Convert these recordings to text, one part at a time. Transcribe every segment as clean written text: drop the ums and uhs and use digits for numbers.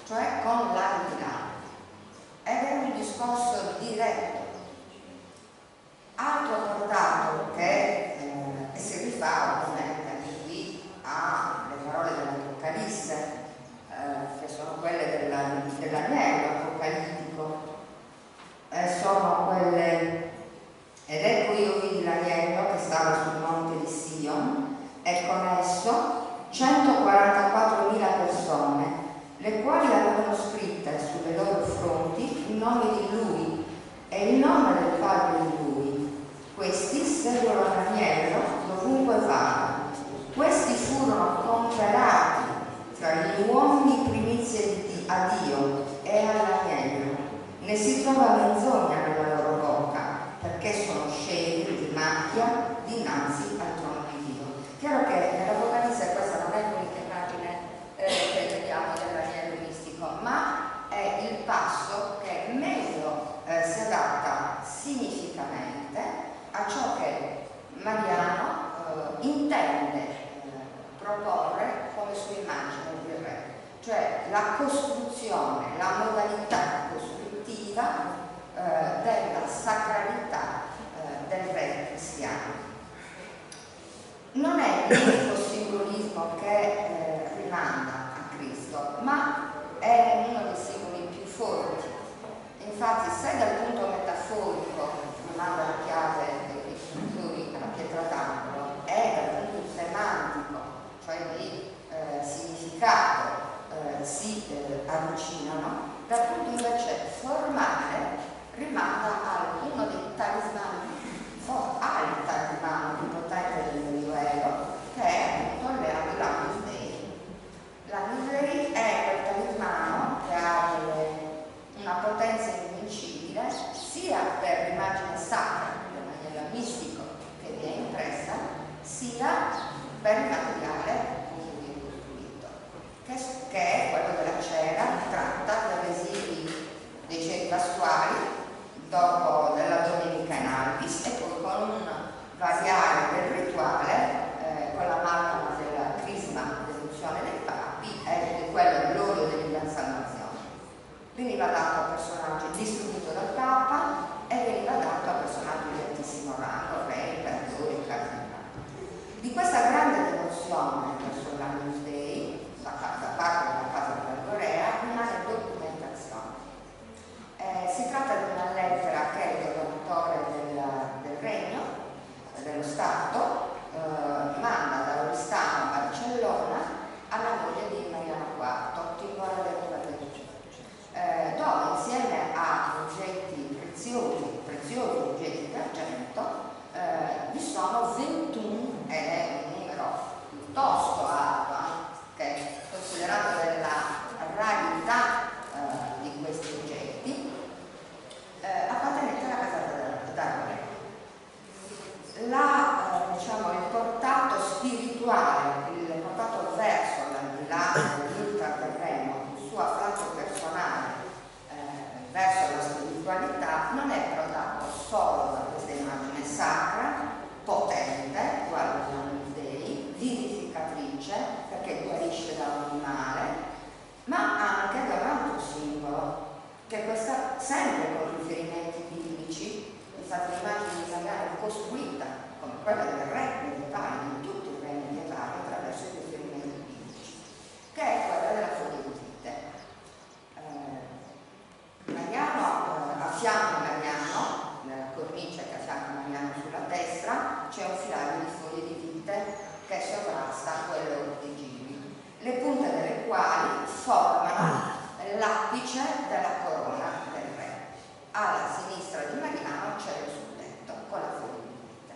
cioè con l'aldilà. nome di Lui e il nome del Padre di Lui. Questi seguono l'agnello dovunque va. Questi furono comperati tra gli uomini primizie a Dio e all'agnello. Ne si trova menzogna nella loro bocca, perché sono sceli di macchia dinanzi al trono di Dio. Chiaro che nell'Apocalisse questa non è l'unica immagine che vediamo dell'agnello mistico, ma è il passo che meglio si adatta significativamente a ciò che Mariano intende proporre come sua immagine di re, cioè la costruzione, la modalità costruttiva della sacralità del re cristiano. Non è l'unico simbolismo che rimanda a Cristo, ma è uno dei simboli più forti. Infatti, se dal punto metaforico rimanda la chiave dei scrittori alla pietra d'angolo, è dal punto semantico, cioè di significato, si avvicinano, dal punto invece formale rimanda a uno dei talismani, al talismano più potente del Medioevo, che è appunto l'Agnus Dei. L'Agnus Dei è quel talismano che ha una potenza invincibile sia per l'immagine sacra, l'agnello mistico che vi è impressa, sia per il materiale con cui è costruito, che è quello della cera tratta da residui dei ceri pasquali dopo della Domenica in Albis, e poi con un variare del rituale con la macchina della crisma dell'unzione dei papi e di quello dell'olio dell'imbalsamazione. Veniva dato a personaggi distribuito dal Papa e veniva dato a personaggi di altissimo rango, re, imperatori, cardinali. Di questa grande devozione verso l'Agnus Dei da parte della Casa della Corea rimane documentazione. Si tratta di una lettera che il governatore del regno, dello Stato, manda da Oristano a Barcellona alla moglie di Mariano IV, Timora del Re, dove insieme a oggetti preziosi oggetti d'argento vi sono 21, ed è un numero piuttosto alto, che è considerato della rarità di questi oggetti, appartenenti alla Casa d'Argore. Il portato spirituale, il portato verso l'aldilà dell'ultraterreno, il suo afflato personale verso la spiritualità, non è però dato solo da questa immagine sacra, potente, uguale all'Agnus Dei, vivificatrice, perché guarisce da ogni male, ma anche da un altro simbolo, che è questa sempre con riferimenti biblici. Infatti l'immagine di Mariano è costruita come quella del re medievale, di tutti i re medievali, attraverso i riferimenti biblici, che è quella della foglia di vite. A fianco Mariano, nella cornice che affianca Mariano sulla destra, c'è un filario di foglie di vite che sovrasta quello dei giri, le punte delle quali formano l'appice della corona del re. Alla sinistra di Mariano c'è lo suddetto con la foglia di vite.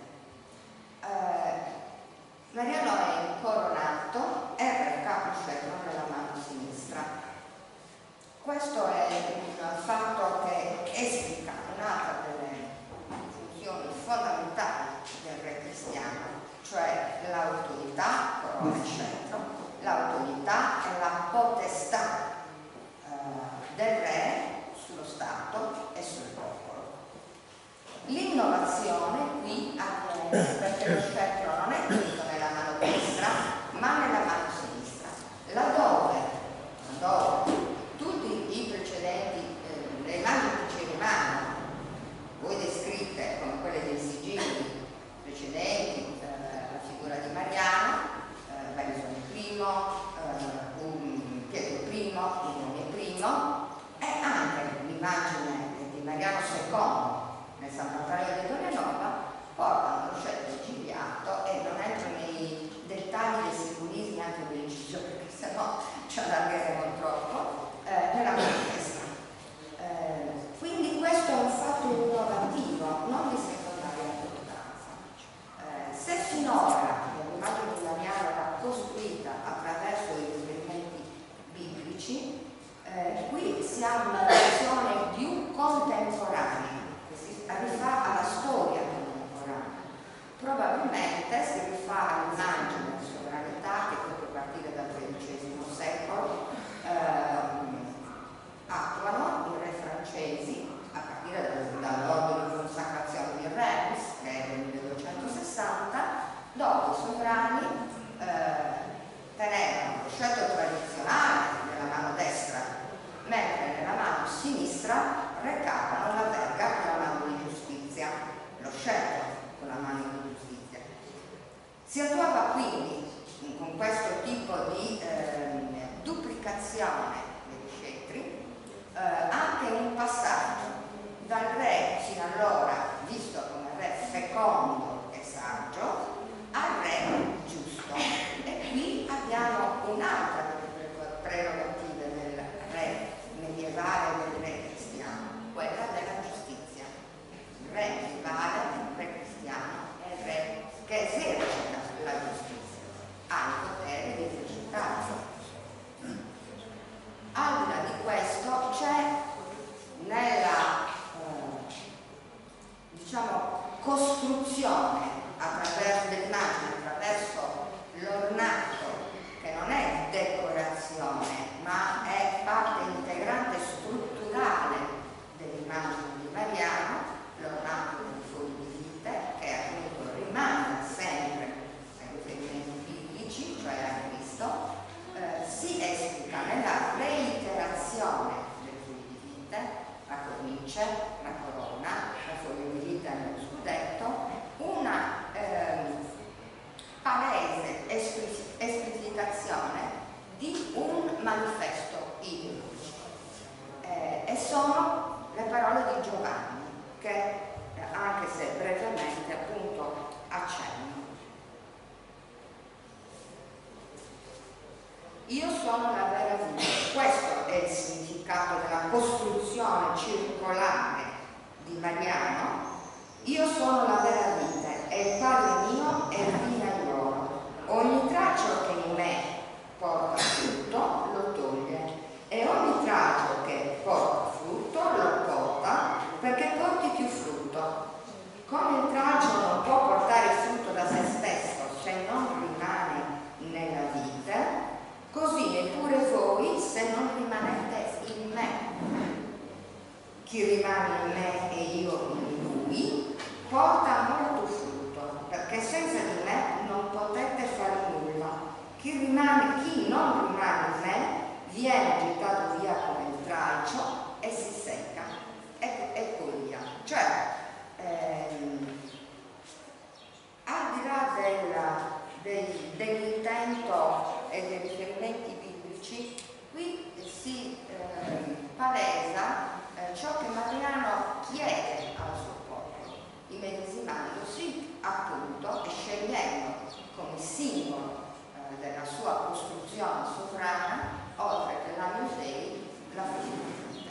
sinistra recavano la verga con la mano di giustizia, lo scettro con la mano di giustizia. Si attuava quindi con questo tipo di duplicazione dei scettri anche un passaggio dal re fino allora visto come re fecondo e saggio al re giusto, e qui abbiamo un'altra delle prerogative del re medievale e del re cristiano, quella della giustizia. Il re medievale, il re cristiano, è il re che esercita la giustizia, ha il potere di esercitarla. Al di là di questo c'è nella costruzione attraverso l'immagine, attraverso l'ornato, che non è decorazione ma è parte integrante strutturale dell'immagine di Mariano, l'ornato dei fogli di vite, che appunto rimane sempre ai riferimenti biblici, cioè a Cristo, si esplica nella reiterazione dei fogli di vite, la cornice, la corona, la foglia di vita nello scudetto, una palese esplicitazione di un manifesto idolo. E sono le parole di Giovanni che, anche se brevemente, appunto accenno. Io sono la vera vita. Questo è il significato della costruzione circolare di Mariano. Io sono la vera vita e il Padre mio è il vinaiolo. Ogni traccio che in me porta frutto lo toglie e ogni traccio che porta frutto lo porta perché porti più frutto. Come il traccio non può portare frutto da se stesso se non rimane nella vita, così neppure voi se non rimanete in me. Chi rimane in me e io in lui porta molto frutto, perché senza di me non potete fare nulla. Chi non rimane in me viene gettato via come il tralcio e si secca e puglia. Cioè, al di là dell'intento e dei riferimenti biblici, qui si palesa ciò che Mariano chiede al suo popolo, immedesimandosi appunto e scegliendo come simbolo della sua costruzione sovrana, oltre che l'Agnus Dei, la figura di Cristo.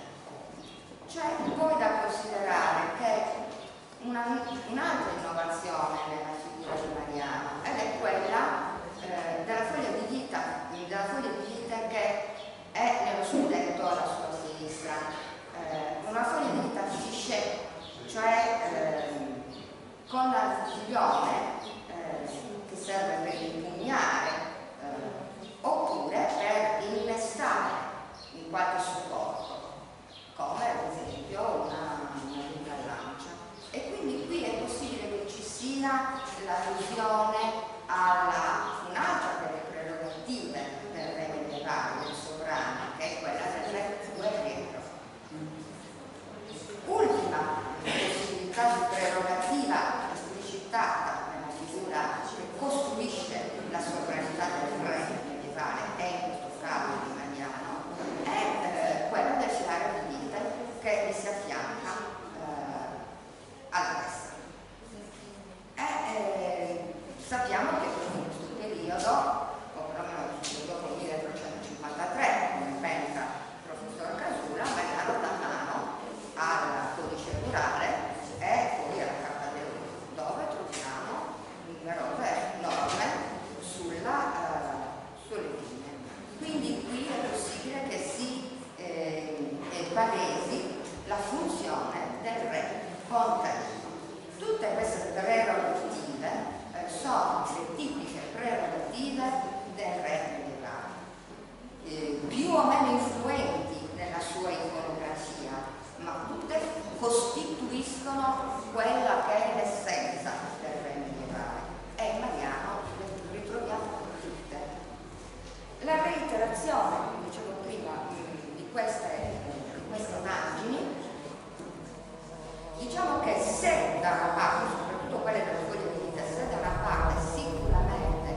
da una parte, soprattutto quelle dello sfoglio di 17, da una parte sicuramente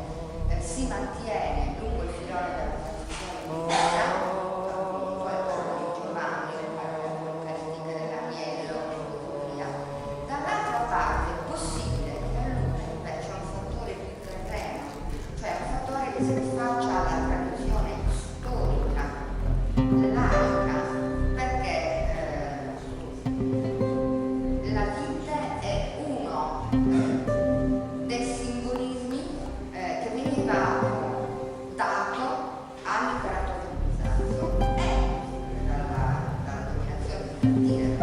si mantiene lungo il filone della tradizione militare, poi quello di Giovanni, le caratteristiche dell'agnello e così via. Dall'altra parte è possibile che a lui invece è un fattore più terreno, cioè un fattore che si rifaccia alla tradizione storica, laica, perché la vite è uno dei simbolismi che veniva dato all'imperatore bizantino e dalla dominazione bizantina.